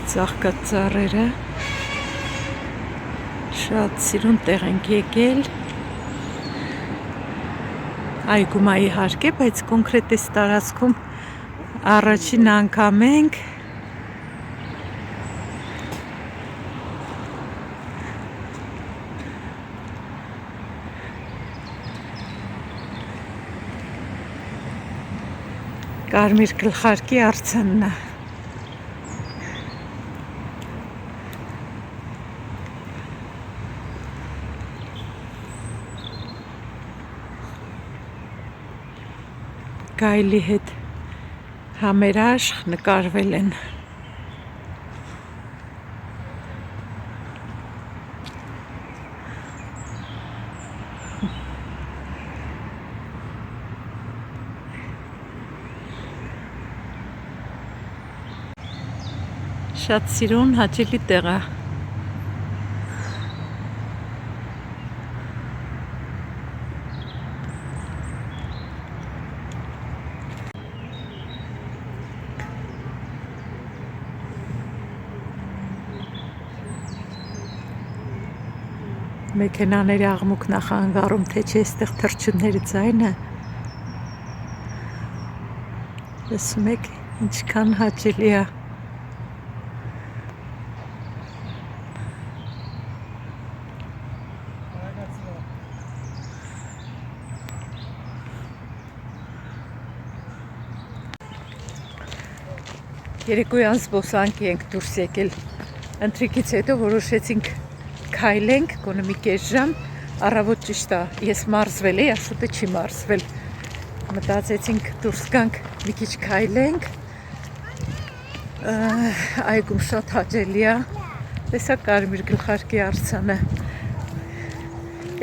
Ծաղկած ծառերը շատ սիրուն տեղ ենք եկել այգում իհարկե, բայց կոնկրետ այս տարածքում առաջին անգամ ենք Կարմիր գլխարկի արձանն է Գայլի հետ համերաշխ նկարվել են Շատ սիրուն հաճելի տեղ է Մեքենաների աղմուկն է խանգարում, թե չէ այստեղ թռչունների ձայնը լսում եք ինչքան հաճելի է Երեկոյան զբոսանքի ենք դուրս եկել ընթրիքից հետո որոշեցինք քայլենք գոնե մի կես ժամ առավոտ ճիշտ է ես մարզվել էի Աշոտը չի մարզվել մտածեցինք դուրս գանք մի քիչ քայլենք այգում շատ հաճելի է տեսա կարմիր գլխարկի արձանը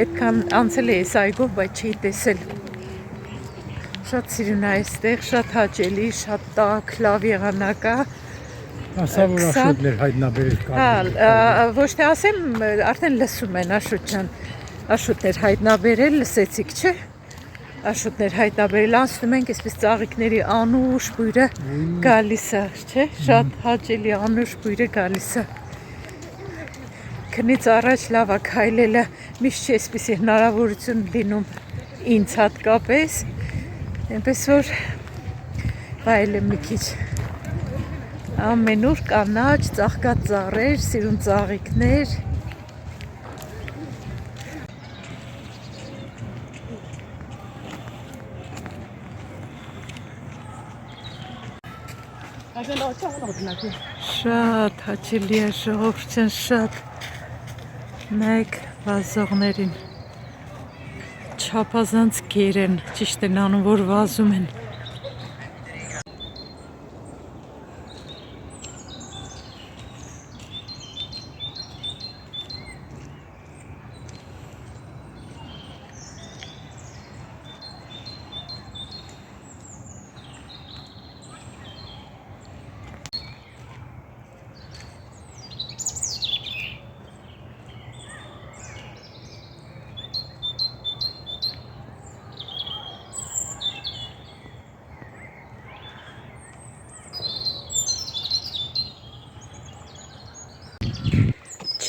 այդքան անցել էի այս այգով բայց չէի տեսել շատ սիրուն է այստեղ շատ հաճելի շատ տաք լավ եղանակ է Ասա որ Աշոտներ հայտնաբերել ոչ թե ասեմ արդեն լսում են Աշոտ ջան Աշոտներ հայտնաբերել լսեցիք չէ Աշոտներ հայտնաբերել անցնում ենք այսպես ծաղիկների անուշ բույրը գալիս է չէ շատ հաճելի անուշ բույրը գալիս է քնից առաջ լավ է քայլելը միշտ չի այսպիսի հնարավորություն լինում ինձ հատկապես այնպես որ վայելեմ մի քիչ ամենուր կանաչ, ծաղկած ծառեր, սիրուն ծաղիկներ Շատ հաճելի է ժողովուրդն շատ նայեք վազողներին չափազանց գեր են, ճիշտ են անում, որ վազում են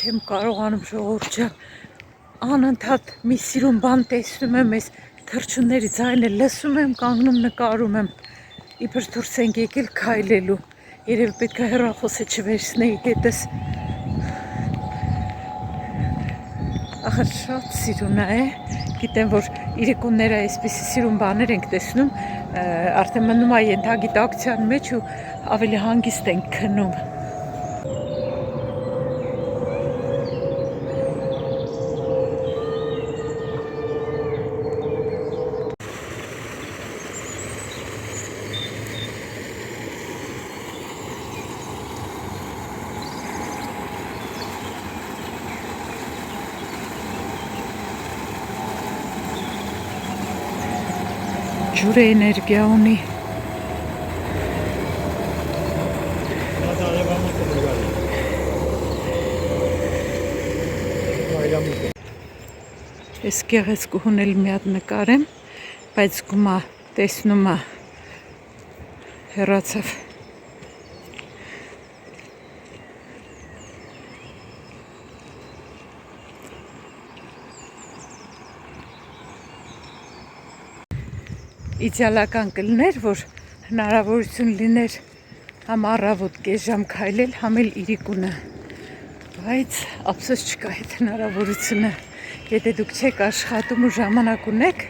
Չեմ կարողանում ժողովուրդ ջան անընդհատ մի սիրուն բան տեսնում եմ այս թռչունների ձայնը լսում եմ կանգնում նկարում եմ իբր դուրս ենք եկել քայլելու երևի պետք է հեռախոսը չվերցնեի հետս ախր շատ սիրուն է գիտեմ որ իրիկունները այսպիսի սիրուն բաներ ենք տեսնում արդեն մնում է ենթագիտակցության մեջ ու ավելի հանգիստ ենք քնում ջուրը էներգիա ունի Ես գեղեցկուհուն էլ մի հատ նկարեմ, բայց գումա տեսնում է հեռացավ իդեալական կլներ, որ հնարավորություն լիներ համ առավոտ կես ժամ քայլել, համ էլ իրիկունը։ Բայց ափսոս չկա այդ հնարավորությունը։ Եթե դուք չեք աշխատում ու ժամանակ ունեք,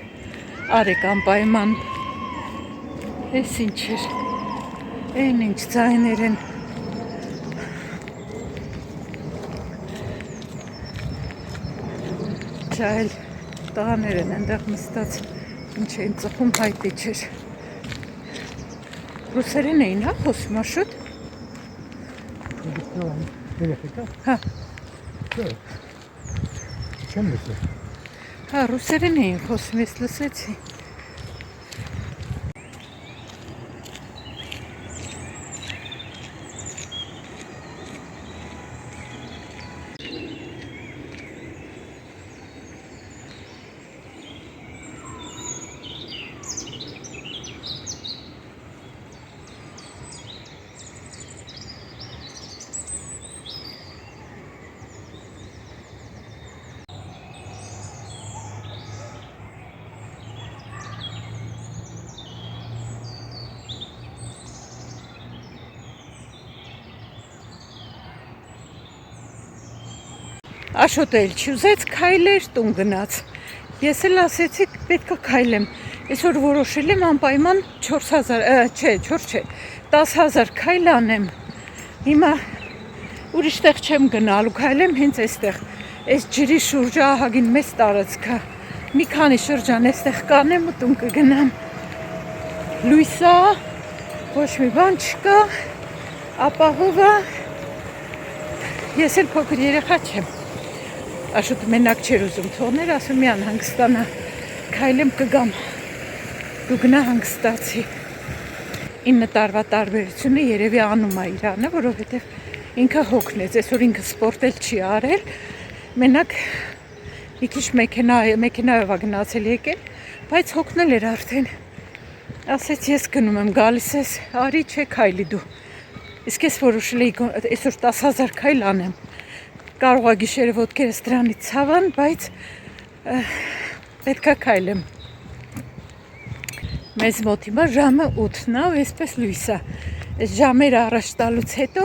արեք անպայման։ Էս ինչ էր, այն ինչ ձայներ են։ Չայլ տղաներ են այնտեղ նստած, ինչ էին ծխում հայտի չէր։ Ռուսերեն էին, հա, խոսում աշուտ։ Հա։ Չեմ լսել։ Հա, ռուսերեն էին խոսում, ես լսեցի։ Աշոտը էլ չուզեց քայլեր, տուն գնաց։ Ես էլ ասեցի պետք է քայլեմ։ Այսօր որոշել եմ անպայման 10,000 քայլ անեմ։ Հիմա ուրիշ տեղ չեմ գնալու, քայլեմ հենց այստեղ։ Այս ջրի շուրջը ահագին մեծ տարածք է։ Մի քանի շրջան այստեղ կանեմ ու տուն կգնամ։ Լույս է, ոչ մի բան չկա, ապահով է։ Ես էլ փոքր երեխա չեմ։ Աշոտը մենակ չեր ուզում թողներ, ասում մի անհանգստանա, քայլեմ կգամ, դու գնա հանգստացի։ 9 տարվա տարբերությունը երևի անում է Իրանը, որովհետև ինքը հոգնեց, այսօր ինքը սպորտ էլ չի արել, մենակ մի քիչ մեքենայով է գնացել եկել, բայց հոգնել էր արդեն։ Ասեց ես գնում եմ, գալիս ես, արի չէ քայլի դու։ Իսկ ես որոշել էի այսօր 10,000 քայլ անեմ։ Կարող է գիշերը ոտքերս դրանից ցավան, բայց պետք է քայլեմ։ Մեզ մոտ հիմա ժամը 8-ն է ու այսպես լույս է։ Այս ժամերը առաջ տալուց հետո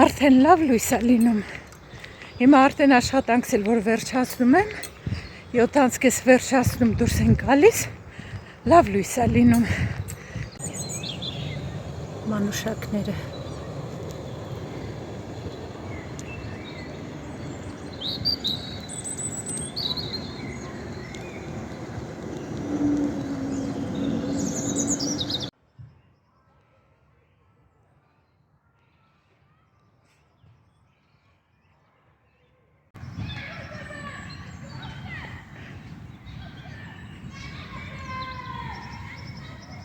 արդեն լավ լույս է լինում։ Հիմա արդեն աշխատանքս էլ որ վերջացնում եմ, 7:30 վերջացնում դուրս են գալիս, լավ լույս է լինում։ Մանուշակները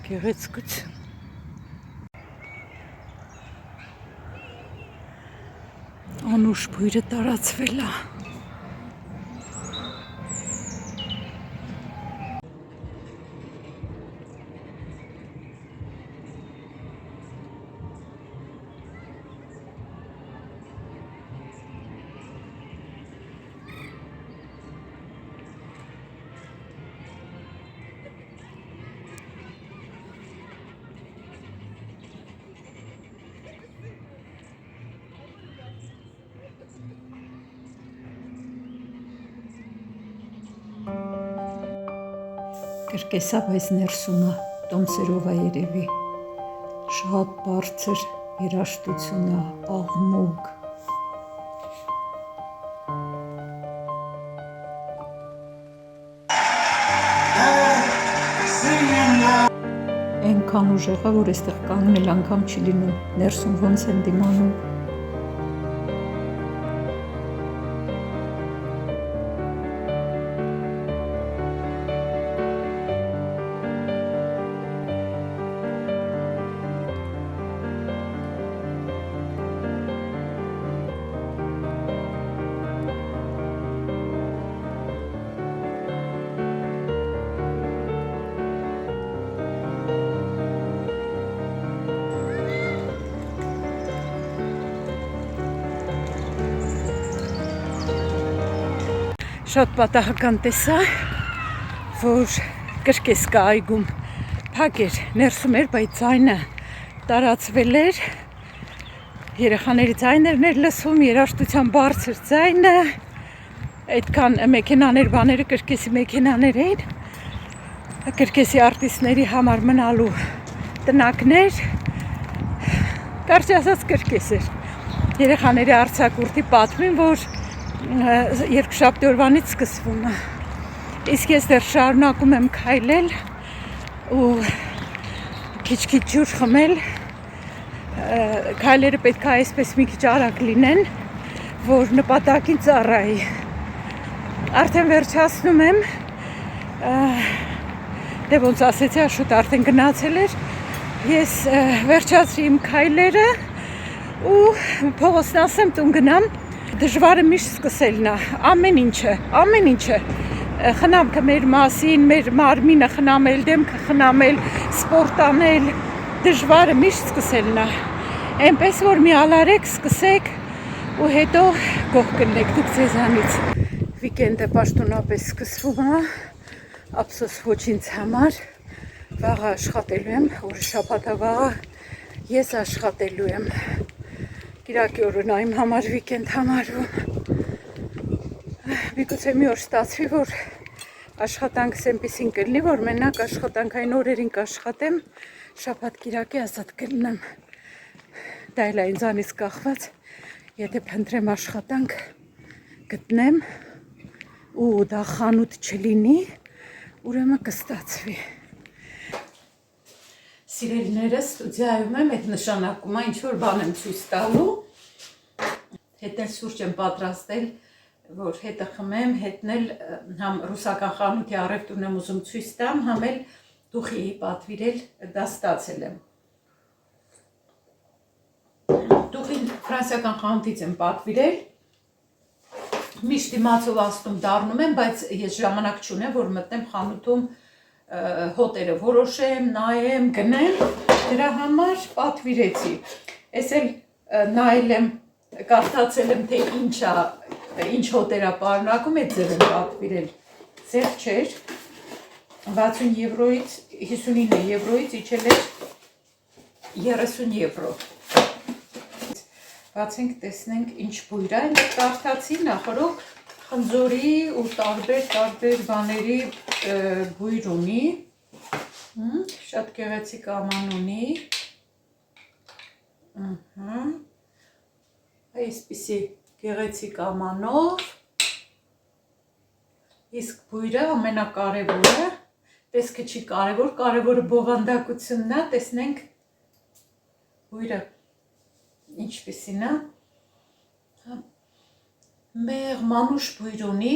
գեղեցկություն։ Անուշ բույրը տարածվել է։ Կրկեսա, բայց ներսում է, տոմսերով է երևի, շատ բարձր երաժշտություն է, աղմուկ։ Այնքան ուժեղ է, որ այստեղ կանգնել անգամ չի լինում, ներսում ոնց են դիմանում։ Շատ պատահական տեսա, որ կրկես կա այգում փակ էր, ներսում էր, բայց ձայնը տարածվել էր։ Երեխաների ձայներն էր լսվում, երաժշտության բարձր ձայնը, այդքան մեքենաներ, բաները կրկեսի մեքենաներ էին, կրկեսի արտիստների համար մնալու տնակներ, կարճ ասած կրկես էր։ Երեխաների արձակուրդի պատմին, որ երկուշաբթի օրվանից սկսվում է։ Իսկ ես դեռ շարունակում եմ քայլել ու քիչ-քիչ ջուր խմել, քայլերը պետք է այսպես մի քիչ արագ լինեն, որ նպատակին ծառայի։ Արդեն վերջացնում եմ, դե ոնց ասեցի, աշուտ արդեն գնացել էր, ես վերջացրի իմ քայլերը ու փողոցն ասեմ տուն գնամ, դժվարը միշտ սկսելն է, ամեն ինչը, խնամքը մեր մասին, մեր մարմինը խնամել, դեմքը խնամել, սպորտ անել, դժվարը միշտ սկսելն է, այնպես որ մի ալարեք, սկսեք ու հետո գող կլնեք դուք ձեզանից։ Վիկենդը պաշտոնապես սկսվում է, ափսոս ոչ ինձ համար, վաղը աշխատելու եմ, օրը շաբաթ է վաղը, ես աշխատելու եմ, կիրակի օրն է իմ համար վիկենդ համարվում, միգուցե մի օր ստացվի, որ աշխատանքս այնպիսին կլինի, որ մենակ աշխատանքային օրերին կաշխատեմ, շաբաթ կիրակի ազատ կլինեմ, դա էլ է ինձանից կախված, եթե փնտրեմ աշխատանք գտնեմ ու դա խանութ չլինի, ուրեմն կստացվի։ Սիրելիներս, ստուդիայում եմ, այդ նշանակում է ինչ-որ բան եմ ցույց տալու, հետնել սուրճ եմ պատրաստել, որ հետը խմեմ, հետնել համ ռուսական խանութի առևտուրն եմ ուզում ցույց տամ, համ էլ դուխի պատվիրել, դա ստացել եմ։ Դուխին ֆրանսիական խանութից եմ պատվիրել, միշտ դիմացով աստում դառնում եմ, բայց ես ժամանակ չունեմ, որ մտնեմ խանութում հոտերը որոշեմ, նայեմ, գնեմ, դրա համար պատվիրեցի։ Ես էլ նայել եմ, կարդացել եմ, թե ինչ հոտերա պարունակում, այդ ձև եմ պատվիրել, ձև չէր, 60 եվրոից, 59 եվրոից իջել էր 30 եվրո։ Բացենք, տեսնենք ինչ բույր է, կարդացի նախորդ խնձորի ու տարբեր բաների բույր ունի, շատ գեղեցիկ աման ունի, այսպիսի գեղեցիկ ամանով, իսկ բույրը ամենակարևորը, տեսքը չի կարևոր, կարևորը բովանդակությունն է, տեսնենք բույրը ինչպիսին է, մեր մանուշ բույր ունի,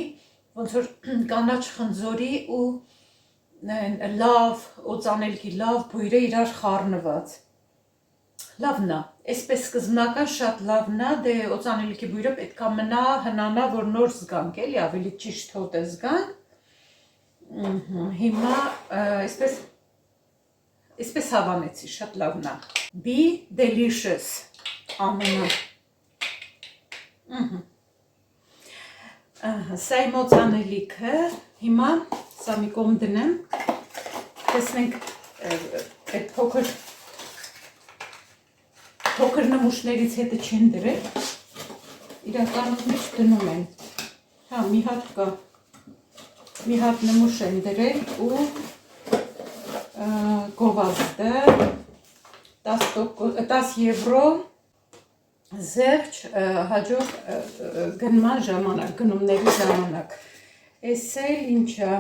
ոնց որ կանաչ խնձորի ու լավ, օծանելքի լավ բույրը իրար խառնված, լավն է, այսպես սկզբնական շատ լավն է, դե օծանելքի բույրը պետք է մնա, հնանա, որ նոր զգանք, էլի ավելի ճիշտ հոտ է զգանք, հիմա այսպես հավանեցի, շատ լավն է, Be delicious, ամենը, սա իմ օծանելիքը, հիմա սա մի կողմ դնեմ, տեսնենք այդ փոքր նմուշներից հետը չեն դրել, իրականում միշտ դնում են, հա մի հատ կա, մի հատ նմուշ են դրել ու գովազդը 10 եվրո զեղչ հաջորդ գնման ժամանակ, գնումների ժամանակ, ես էլ ինչա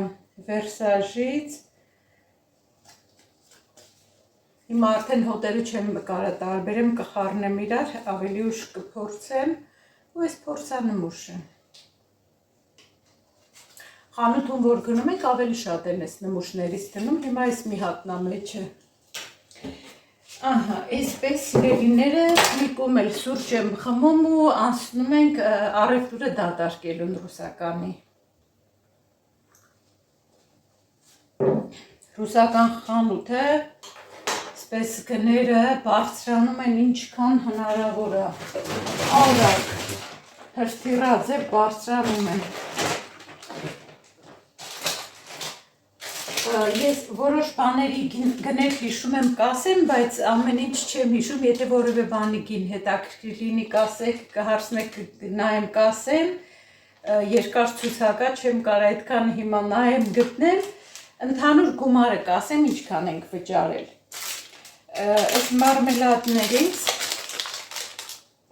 Վերսաժից, հիմա արդեն հոտերը չեմ կարա տարբերեմ, կխառնեմ իրար, ավելի ուշ կփորձեմ ու ես փորձանմուշը։ Խանութում որ գնում եք ավելի շատ են ես նմուշներից դնում, հիմա ես մի հատնա մեջը։ Ահա, այսպես սիրելիները մի կողմ էլ սուրճ եմ խմում ու անցնում ենք առևտուրը դատարկելուն ռուսականի։ Ռուսական խանութը, այսպես գները բարձրանում են ինչքան հնարավոր է, արագ, հրթիռաձև բարձրանում են։ Ես որոշ բաների գներ հիշում եմ կասեմ, բայց ամեն ինչ չեմ հիշում, եթե որևէ բանի գին հետաքրքիր լինի կասեք, կհարցնեք նայեմ կասեմ, երկար ցուցակա չեմ կարող այդքան հիմա նայեմ գտնել, ընդհանուր գումարը կասեմ ինչքան ենք վճարել։ Այս մարմելադներից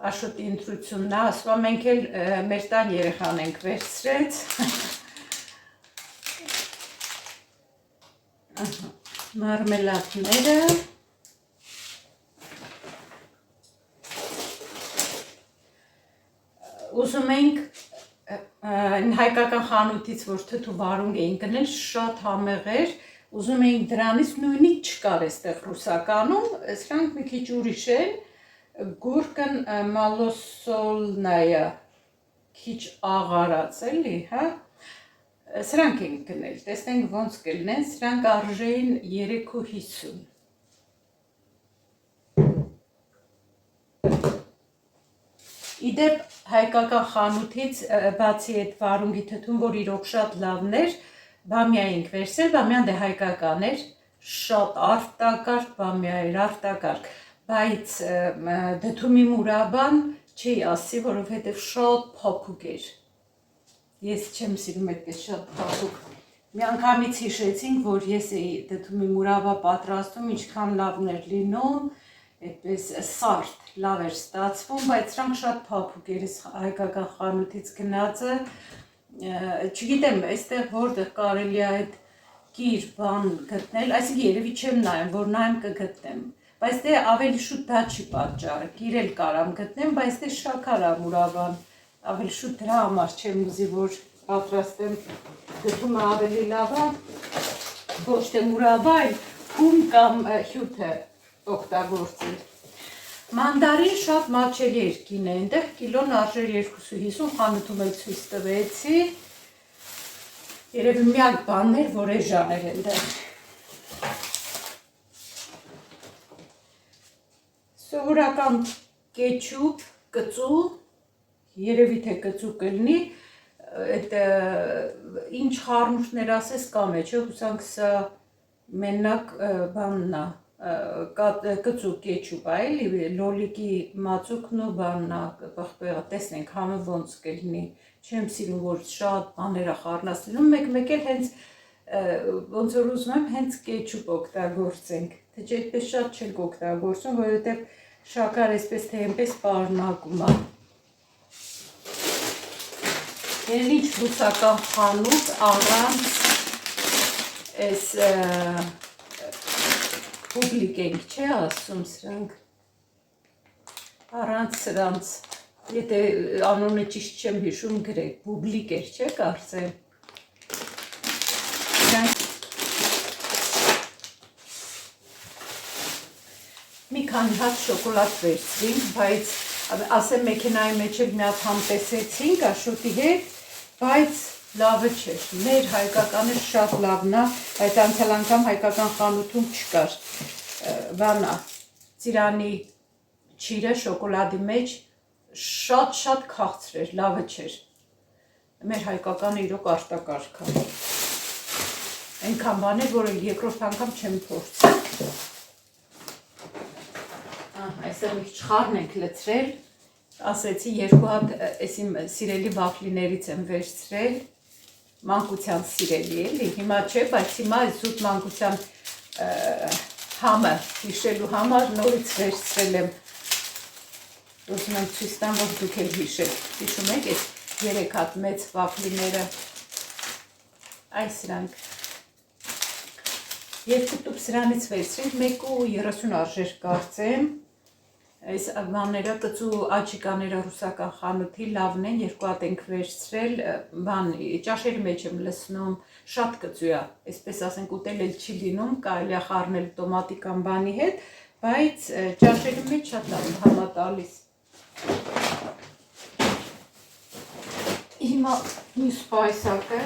Աշոտի ընտրությունն է, ասում եմ մենք էլ մեր տան երեխան ենք վերցրեց։ Մարմելադները ուզում ենք հայկական խանութից, որ թթու վարունգ էին գնել, շատ համեղ էր, ուզում էինք դրանից նույնից չկար այստեղ ռուսականում, սրանք մի քիչ ուրիշ են, գուրկն մալոսոլնայա, քիչ աղարած էլի, հա? Սրանք ենք գնել, տեսնենք ոնց կլինեն, սրանք արժեին 3.50։ Իդեպ հայկական խանութից բացի այդ վարունգի թթուն, որ իրոք շատ լավն էր, բամյա էինք վերցրել, բամյան դե հայկական էր, շատ արտակարգ բամյա էր, արտակարգ, բայց դդումի մուրաբան չի ասի, որովհետև շատ փափուկ էր։ Ես չեմ սիրում այդպես շատ փափուկ։ Մի անգամից հիշեցինք, որ ես էի դդումի մուրաբա պատրաստում, ինչքան լավն էր լինում, այդպես սարդ, լավ էր ստացվում, բայց սրանք շատ փափուկ էր, հայկական խանութից գնացը, չգիտեմ, այստեղ որտեղ կարելի է այդ կիր բան գտնել, այսինքն երևի չեմ նայում, որ նայեմ կգտնեմ, բայց դե ավելի շուտ դա չի պատճառը, կիր էլ կարամ գտնեմ, բայց դե շաքար է մուրաբան, ավելի շուտ դրա համար չեմ ուզի, որ պատրաստեմ դդումը ավելի լավ է, ոչ թե մուրաբա, այլ հում կամ հյութը օգտագործել։ Մանդարին շատ մատչելի էր գինը, այնտեղ կիլոն արժեր 2.50, խանութում էլ ցույց տվեցի, երևի միակ բանն էր, որ էժան էր այնտեղ։ Սովորական կեչուպ, կծու, երևի թե կծու կլինի, այդ ինչ խառնուրդներ ասես կամ է, չէ, հուսանք սա մենակ բանն է, կծու կեչուպ է, էլի լոլիկի մածուկն ու բանն է, պղպեղը, տեսնենք համը ոնց կլինի, չեմ սիրում, որ շատ բաներ է խառնած լինում, մեկ էլ հենց ոնց որ ուզում եմ, հենց կեչուպ օգտագործենք, թե չէ այդպես շատ չենք օգտագործում, որովհետև շաքար այսպես թե այնպես պարունակում է։ Ինչ ռուսական խանութ առանց այս պուբլիկ ենք, չէ ասում սրանք, առանց սրանց, եթե անոնը ճիշտ չեմ հիշում գրեք, պուբլիկ էր, չէ կարծեմ, մի քանի հատ շոկոլադ վերցրինք, բայց ասեմ մեքենայի մեջ էլ մի հատ համ տեսեցինք Աշոտի հետ, բայց լավը չէր, մեր հայկականը շատ լավն է, բայց անցյալ անգամ հայկական խանութում չկար, բանա, ծիրանի չիրը շոկոլադի մեջ շատ քաղցր էր, լավը չէր, մեր հայկականը իրոք արտակարգ է, այնքան բան էր, որ երկրորդ անգամ չեմ փորձել, այսեղ մի քիչ խառն ենք լցրել, ասեցի երկու հատ այս իմ սիրելի վաֆլիներից եմ վերցրել, մանկության սիրելի էլի, հիմա չէ, բայց հիմա այս զուտ մանկության համը հիշելու համար նորից վերցրել եմ, ուզում եմ ցույց տամ, որ դուք էլ հիշեք, հիշում եք այս 3 հատ մեծ վաֆլիները, այս սրանք, երկու տուփ սրանից վերցրինք, 1.30 արժեր կարծեմ, այս բաները կծու աչիկաները ռուսական խանութի լավն են, երկու հատ ենք վերցրել, բան ճաշերի մեջ եմ լցնում, շատ կծու է, այսպես ասենք ուտել էլ չի լինում, կարելի է խառնել տոմատի կամ բանի հետ, բայց ճաշերի մեջ շատ լավ համատալիս։ Հիմա մյուս պայսակը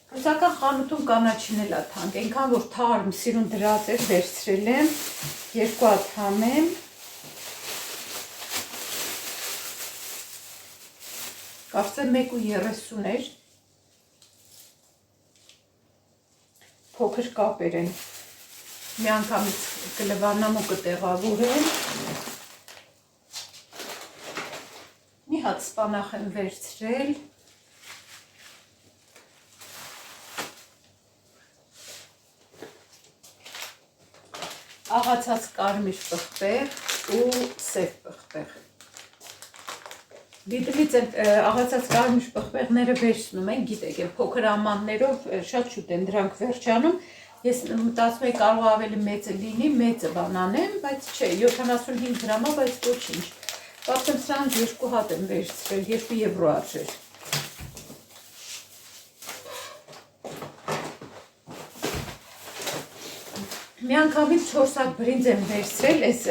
ռուսական խանութում կանաչին էլ է թանկ, այնքան որ թարմ սիրուն դրած էր վերցրել եմ, երկու հատ համեմ, կարծեմ 1.30 էր, փոքր կապեր են։ Միանգամից կլվանամ ու կտեղավորեմ։ Մի հատ սպանախ եմ վերցրել։ Աղացած կարմիր պղպեղ ու սև պղպեղ։ Դիտվից աղացած կարմիր պղպեղները վերցնում են, գիտեք, փոքր ամաններով շատ շուտ են դրանք վերջանում։ Ես մտածում եմ կարող ավելի մեծը լինի, մեծը բանանեմ, բայց չէ, 75 գրամա, բայց ոչինչ։ Կարծեմ սրանք 2 հատ եմ վերցրել, 2 եվրո արժեր։ Միանգամից 4 հատ բրինձ եմ վերցրել, այս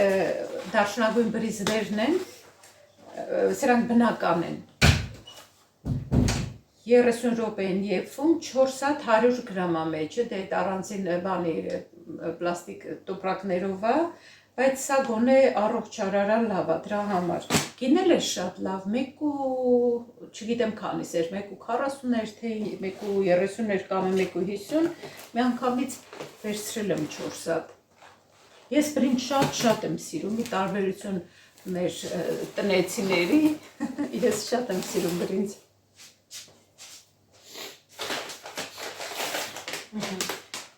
դարչնագույն բրինձներն են, սրանք բնական են։ 30 րոպե են եփվում, 4 հատ 100 գրամա մեջը, դե առանցին բանի պլաստիկ տոպրակներով է, բայց սա գոնե առողջարարան լավ է դրա համար։ Գինել է շատ լավ, 1 չգիտեմ քանիս էր, 1.40 էր, թե 1.30 էր կամ 1.50, միանգամից վերցրել եմ 4 հատ։ Ես բրինձ շատ եմ սիրում, ի տարբերություն մեր տնեցիների, ես շատ եմ սիրում բրինձ։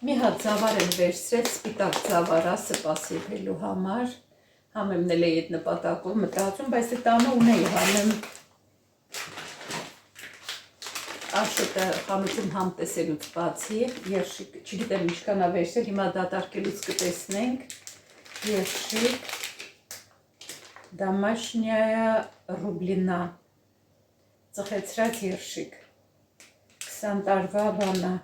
Մի հատ ծավար եմ վերցրել, սպիտակ ծավարա սպասիվելու համար, համեմնել էի այդ նպատակով մտածում, բայց այդ տանը ունեի համեմ Աշոտը խանութում համ տեսելուց բացի, երշիկ, չգիտեմ ինչքան է վերցրել, հիմա դատարկելուց կտեսնենք, երշիկ, Домашняя ռուբլինա, ծխեցրած երշիկ, 20 տարվա բանա,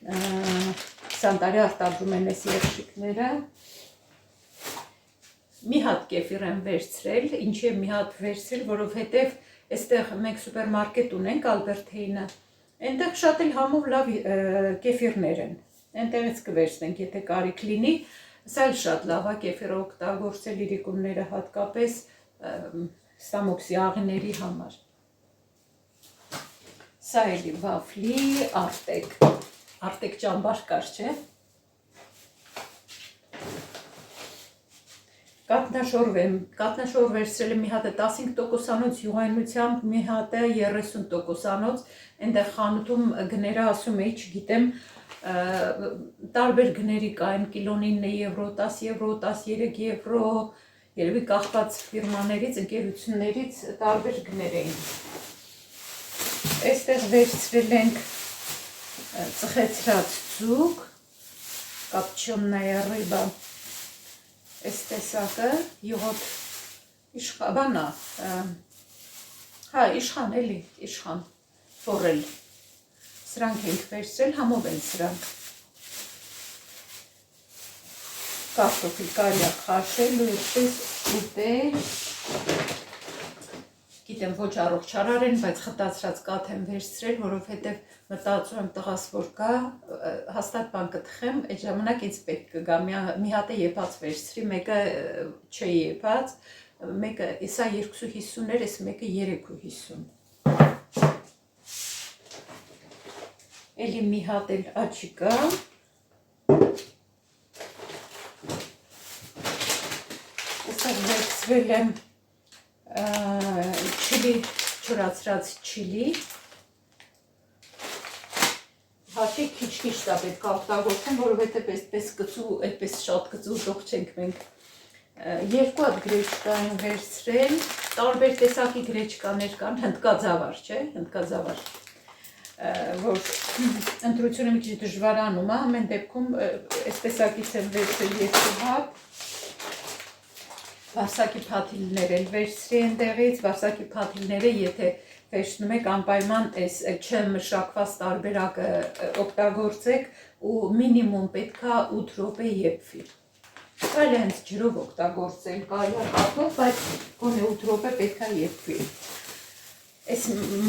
20 տարի արտադրում են այս երշիկները, մի հատ կեֆիր եմ վերցրել, ինչի եմ մի հատ վերցրել, որովհետև այստեղ մենք սուպերմարկետ ունենք Ալբերթեինը, այնտեղ շատ էլ համով լավ կեֆիրներ են, այնտեղից կվերցնենք, եթե կարիք լինի, սա էլ շատ լավ է կեֆիրը օգտագործել իրիկունները հատկապես ստամոքսի աղիների համար։ Սա էլի վաֆլի արտեկ ճամբար կար, չէ։ Կատնաշոր վերցրել եմ մի հատը 15%-անոց յուղայնությամբ, մի հատը 30%-անոց, այնտեղ խանութում գները ասում էի, չգիտեմ, տարբեր գների կային, կիլոն 9 եվրո, 10 եվրո, 13 եվրո, երևի կախված ֆիրմաներից, ընկերություններից տարբեր գներ էին։ Այստեղ վերցրել ենք ծխեցրած ձուկ, կապչոննայա ռիբա, այս տեսակը, յուղոտ իշխանա, հա, իշխան էլի, իշխան, ֆորել, սրանք ենք վերցրել, համով են սրանք, կարտոֆիլ կարի է խաշել ու այսպես ուտել, գիտեմ ոչ առողջարար են, բայց խտացրած կաթ եմ վերցրել, որովհետև մտածում եմ տղաս որ կա, հաստատ բան կթխեմ, այդ ժամանակ ինձ պետք կգա, մի հատ է եփած վերցրի, մեկը չէի եփած, մեկը սա 2.50 էր, այս մեկը 3.50։ Էլի մի հատ էլ աչի կա։ Այսօր վերցրել եմ չիլի, չորացրած չիլի, հաշի քիչ-քիչ դա պետք է օգտագործեմ, որովհետև այդպես շատ կծու դող չենք մենք։ 2 հատ գրեչկա եմ վերցրել, տարբեր տեսակի գրեչկաներ կան, հնդկաձավար, չէ, հնդկաձավար, որ ընտրությունը մի քիչ դժվարանում է, ամեն դեպքում այս տեսակից եմ վերցրել 2 հատ, վարսակի փաթիլներ էլ վերցրի այնտեղից, վարսակի փաթիլները եթե վերցնում եք անպայման այս չմշակված տարբերակը օգտագործեք ու մինիմում պետքա 8 րոպե եփվի։ Կարելի է հենց ջրով օգտագործել, կարելի է կաթով, բայց գոնե 8 րոպե պետքա եփվի։ Այս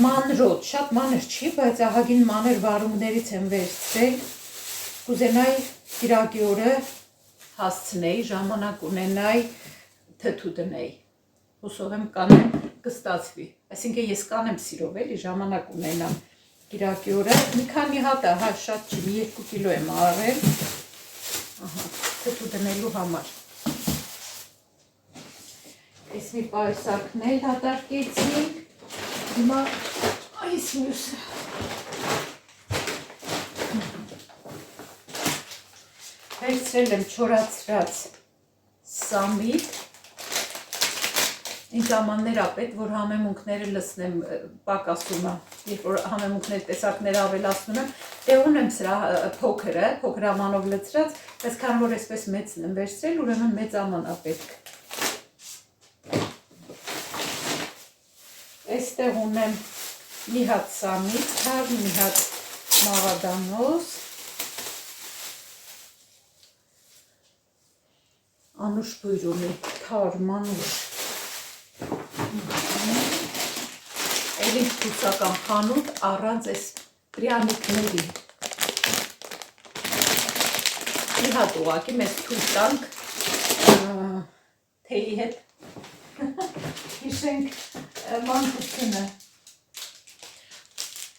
մանրոտ, շատ մանր չի, բայց ահագին մանր վարունգներից եմ վերցրել, կուզենայի կիրակի օրը հասցնեի, ժամանակ ունենայի, թթու դնեի, հուսով եմ կանեմ կստացվի, այսինքն ես կանեմ սիրով էլի ժամանակ ունենամ, կիրակի օրը, մի քանի հատ է, հա, շատ չի, 2 կիլո եմ արել, ահա, թթու դնելու համար, ես մի պայուսակներ հատարկեցինք, հիմա այս մյուսը, վերցրել եմ չորացրած սամիտ, ինձ ամաններ ապետ, որ համեմունքները լսնեմ պակասումը, երբ որ համեմունքների տեսակները ավելացնում եմ, դե ունեմ սրա փոքր ամանով լծրած, բայց քան որ այսպես մեծն եմ վերցրել, ուրեմն մեծ աման ապետք։ Այստեղ ունեմ մի հատ սամիտ, մի հատ մաղադանոց, անուշ բույրումի, թար, մանուշ, էլի ռուսական խանութ առանց այս պրյանիկների, մի հատ ուղակի մեզ թույլ տանք թեյի հետ հիշենք մանկությունը,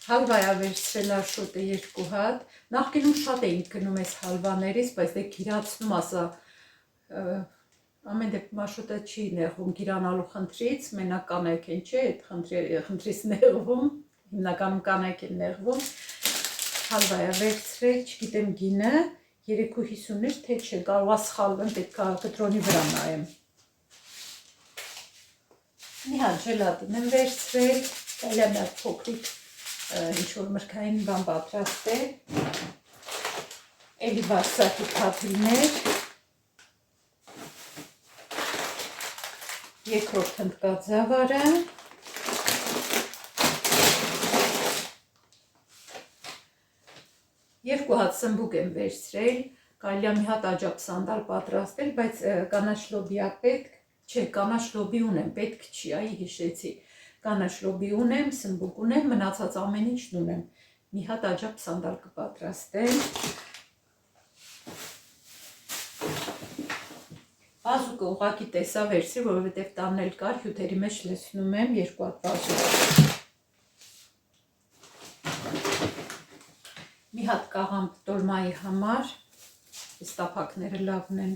հալվայա վերցրել արշոտը 2 հատ, նախկինում շատ էինք գնում այս հալվաներից, բայց դե գիրացնում ասա, ամեն դեպքում Աշոտը չի նեղվում գիրանալու խնդրից, մենակ կանայք են չէ, այդ խնդրից նեղվում, հիմնականում կանայք են նեղվում, հալվայա վերցրել, չգիտեմ գինը, 3.50-ից թե չէ, կարող է սխալվեմ, պետք է կտրոնի վրա նայեմ։ Մի հատ ժելատին եմ վերցրել, կարելի է մի հատ փոքրիկ ինչ-որ մրգային բան պատրաստել, էլի բարձակի փաթիլներ, երկրորդ հնդկաձավարը, երկու հատ սմբուկ եմ վերցրել, կարելի է մի հատ աջափսանդալ պատրաստել, բայց կանաչ լոբիա պետք, չէ, կանաչ լոբի ունեմ, պետք չի, այ հիշեցի, կանաչ լոբի ունեմ, սմբուկ ունեմ, մնացած ամեն ինչն ունեմ, մի հատ աջափսանդալ կպատրաստեմ, բազուկը ուղղակի տեսա վերցրի, որովհետև տանն էլ կար, հյութերի մեջ լցնում եմ 2 հատ բազուկ։ Մի հատ կաղամբ տոլմայի համար, այս տափակները լավն են։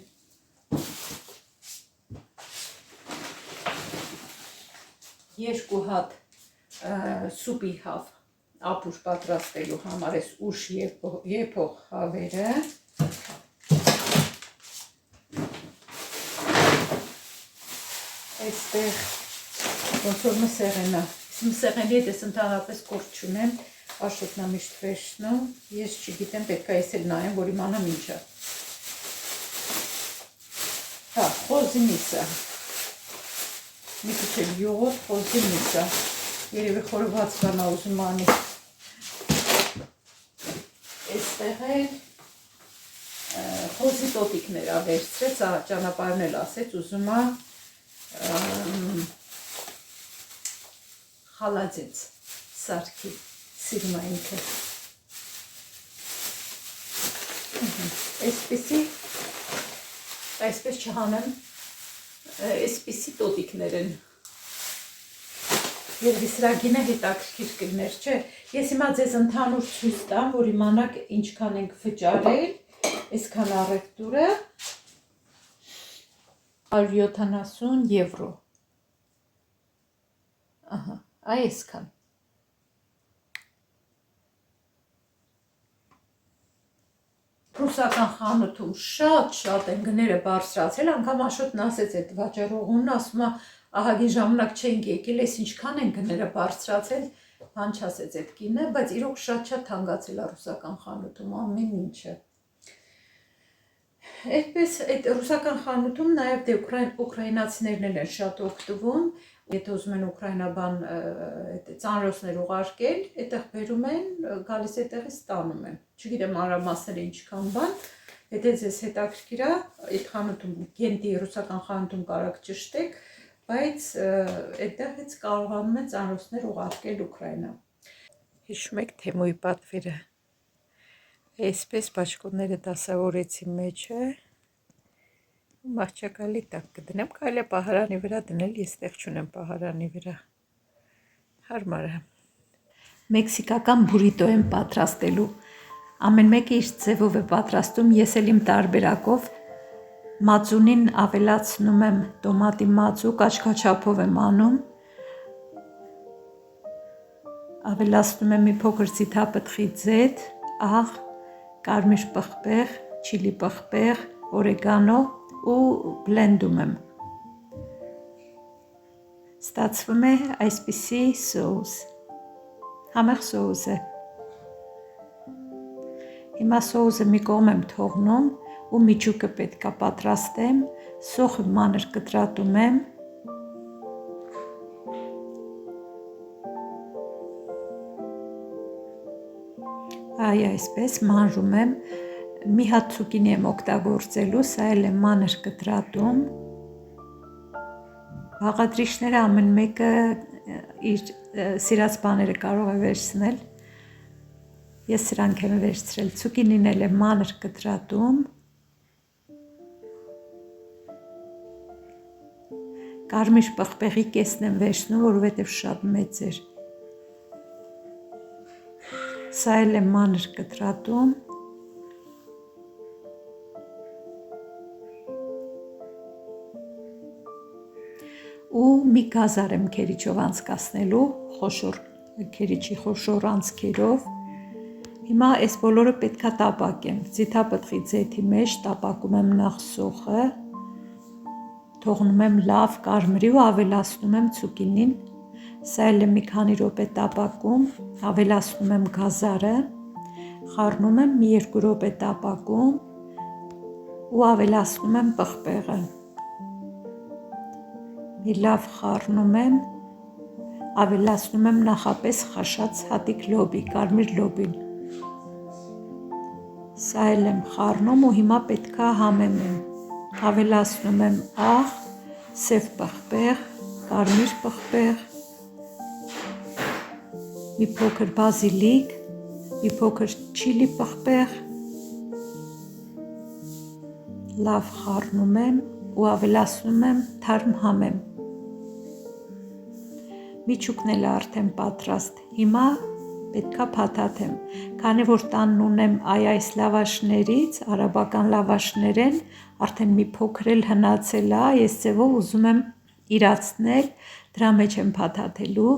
Երկու հատ սուպի հավ, ապուր պատրաստելու համար, այս ուշ եփող հավերը։ Այստեղ ոնց որ մսեղենա, մսեղենի հետ ես ընդհանրապես գործ չունեմ, Աշոտն է միշտ վերցնում, ես չգիտեմ, պետք է ես էլ նայեմ, որ իմանամ ինչ է։ Հա, խոզի միսը, մի քիչ էլ յուղով խոզի միսը, երևի խորոված բան ա ուզում անի։ Այստեղ էլ խոզի տոտիկներ ա վերցրեց, ճանապարհն էլ ասեց, ուզում ա խալաձեց սարքի, սիրում է ինքը։ Այսպես չհանեմ, այսպիսի տոտիկներ են։ Երևի սրա գինը հետաքրքիր կլներ, չէ։ Ես հիմա ձեզ ընդհանուր ցույց տամ, որ իմանաք ինչքան ենք վճարել, այսքան առևտուրը 170 եվրո։ Ահա, այսքան։ Ռուսական խանութում շատ են գները բարձրացել, անգամ Աշոտն ասեց այդ վաճառողունն, ասում է ահագին ժամանակ չենք եկել, այս ինչքան են գները բարձրացել, բան չասեց այդ կինը, բայց իրոք շատ թանկացել է ռուսական խանութում ամեն ինչը։ Այդպես այդ ռուսական խանութում նաև դե ուկրաինացիներն են շատ օգտվում, եթե ուզում են ուկրաինաբան ծանրոցներ ուղարկել, այդտեղ բերում են, գալիս այդտեղից ստանում են։ Չգիտեմ մանրամասները ինչքան բան, եթե ձեզ հետաքրքիր է, այդ խանութում, Գենտի ռուսական խանութում կարաք ճշտեք, բայց այդտեղից կարողանում են ծանրոցներ ուղարկել Ուկրաինա։ Հիշում եք Թեմոյի պատվերը։ Այսպես բաճկոնները դասավորեցի մեջը, մահճակալի տակ կդնեմ, կարելի է պահարանի վրա դնել, ես տեղ չունեմ պահարանի վրա, հարմար է։ Մեքսիկական բուրիտո եմ պատրաստելու։ Ամեն մեկը իր ձևով է պատրաստում, ես էլ իմ տարբերակով։ Մածունին ավելացնում եմ տոմատի մածու, կաչկաչափով եմ անում։ Ավելացնում եմ մի փոքր ձիթապտղի ձեթ, աղ, կարմիր պղպեղ, չիլի պղպեղ, օրեգանո ու բլենդում եմ։ Ստացվում է այսպիսի սոուս, համեղ սոուս է։ Հիմա սոուսը մի կողմ եմ թողնում ու միջուկը պետք է պատրաստեմ, սոխը մանր կտրատում եմ, այսպես մանրում եմ, մի հատ ցուկինի եմ օգտագործելու, սա էլ եմ մանր կտրատում։ Բաղադրիչները ամեն մեկը իր սիրած բաները կարող է վերցնել, ես սրանք եմ վերցրել, ցուկինին էլ եմ մանր կտրատում, կարմիր պղպեղի կեսն եմ վերցնում, որովհետև շատ մեծ էր, սա էլ եմ մանր կտրատում, ու մի գազար եմ քերիչով անցկացնելու, քերիչի խոշոր անցքերով։ Հիմա այս բոլորը պետքա տապակեմ, ձիթապտղի ձեթի մեջ տապակում եմ նախ սոխը, թողնում եմ լավ կարմրի ու ավելացնում եմ ցուկինին, սա էլ եմ մի քանի րոպե տապակում, ավելացնում եմ գազարը, խառնում եմ մի 2 րոպե տապակում ու ավելացնում եմ պղպեղը։ Մի լավ խառնում եմ, ավելացնում եմ նախապես խաշած հատիկ լոբի, կարմիր լոբին։ Սա էլ եմ խառնում ու հիմա պետքա համեմեմ, ավելացնում եմ աղ, սև պղպեղ, կարմիր պղպեղ, մի փոքր բազիլիկ, մի փոքր չիլի պղպեղ, լավ խառնում եմ ու ավելացնում եմ թարմ համեմ։ Միջուկն էլ արդեն պատրաստ, հիմա պետքա փաթաթեմ, քանի որ տանն ունեմ այս լավաշներից, արաբական լավաշներ են, արդեն մի փոքր էլ հնացել է, այս ձևով ուզում եմ իրացնել, դրա մեջ եմ փաթաթելու,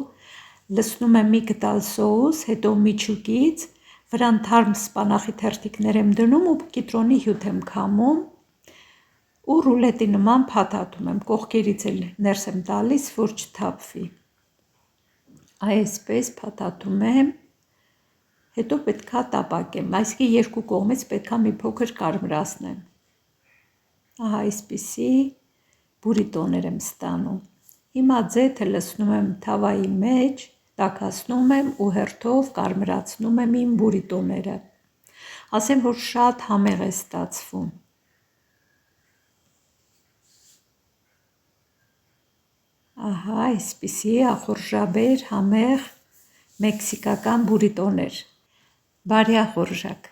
լցնում եմ մի գդալ սոուս, հետո միջուկից, վրան թարմ սպանախի թերթիկներ եմ դնում ու կիտրոնի հյութ եմ քամում ու ռուլետի նման փաթաթում եմ, կողքերից էլ ներս եմ տալիս, որ չթափվի։ Այսպես փաթաթում եմ, հետո պետքա տապակեմ, այսինքն երկու կողմից պետքա մի փոքր կարմրացնեմ։ Ահա այսպիսի բուրիտոներ եմ ստանում։ Հիմա ձեթը լցնում եմ թավայի մեջ, տաքացնում եմ ու հերթով կարմրացնում եմ իմ բուրիտոները։ Ասեմ, որ շատ համեղ է ստացվում։ Ահա այսպիսի ախորժաբեր համեղ մեքսիկական բուրիտոներ։ Բարի ախորժակ։